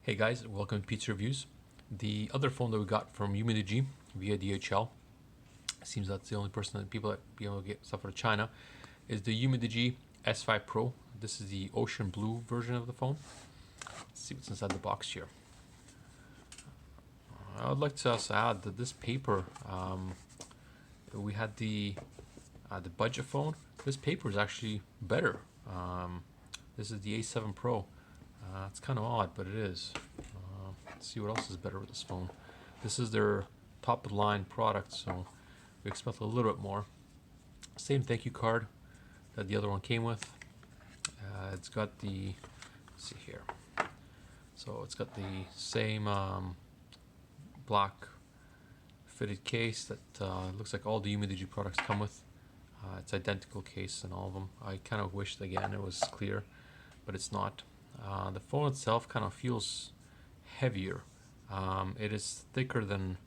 Hey guys, welcome to Pizza Reviews. The other phone that we got from Umidigi via DHL, seems that's the only person that people that be able to get stuff out of China, is the Umidigi S5 Pro. This is the ocean blue version of the phone. Let's see what's inside the box here. I would like to also add that this paper, we had the budget phone. This paper is actually better. This is the A7 Pro. It's kind of odd, but it is. Let's see what else is better with this phone. This is their top of the line product, so we expect a little bit more. Same thank you card that the other one came with. It's got the, let's see here. So it's got the same black fitted case that looks like all the Umidigi products come with. It's identical case in all of them. I kind of wished again it was clear, but it's not. The phone itself kind of feels heavier. It is thicker than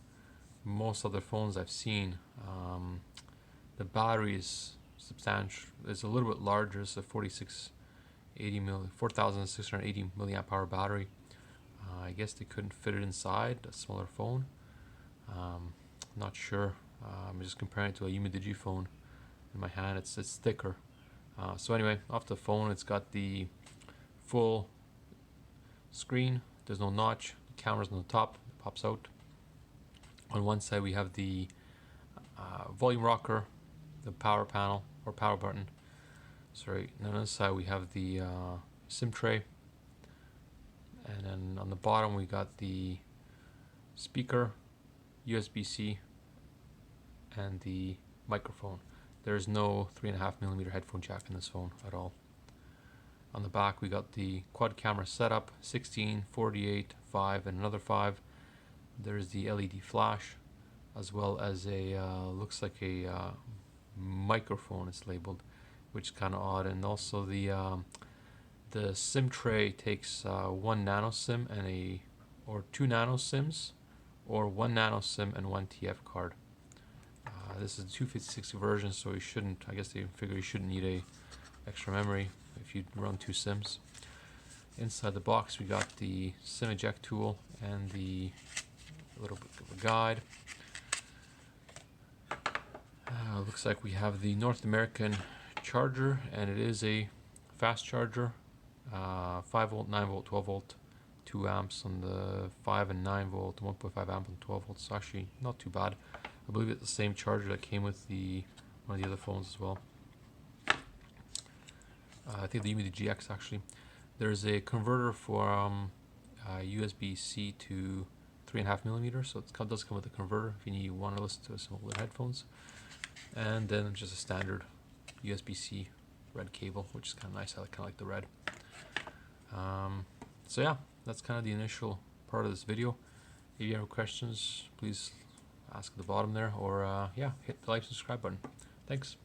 most other phones I've seen. The battery is substantial. It's a little bit larger. It's a 4,680 milliamp hour battery. I guess they couldn't fit it inside a smaller phone. Not sure. I'm just comparing it to a Umidigi phone. In my hand, it's thicker. So anyway, off the phone, it's got the full screen. There's no notch. The camera's on the top. It pops out. On one side, we have the volume rocker, the power panel or power button. Sorry. And on the other side, we have the SIM tray. And then on the bottom, we got the speaker, USB-C, and the microphone. There's no 3.5mm headphone jack in this phone at all. On the back, we got the quad camera setup, 16, 48, 5, and another 5. There's the LED flash, as well as a looks like a microphone. It's labeled, which is kind of odd. And also the SIM tray takes 1 nano SIM and or 2 nano SIMs, or 1 nano SIM and 1 TF card. This is a 256 version, so you shouldn't. I guess they figure you shouldn't need a extra memory if you run 2 SIMs. Inside the box, we got the SIM eject tool and the little bit of a guide. Looks like we have the North American charger, and it is a fast charger. 5 volt, 9 volt, 12 volt, 2 amps on the 5 and 9 volt, 1.5 amp on 12 volts. It's actually not too bad. I believe it's the same charger that came with one of the other phones as well. I think the Umidigi X actually. There's a converter for USB-C to 3.5mm, so it does come with a converter if you need wireless to some older headphones. And then just a standard USB-C red cable, which is kind of nice. I kind of like the red. So yeah, that's kind of the initial part of this video. If you have questions, please ask at the bottom there, or yeah, hit the like and subscribe button. Thanks.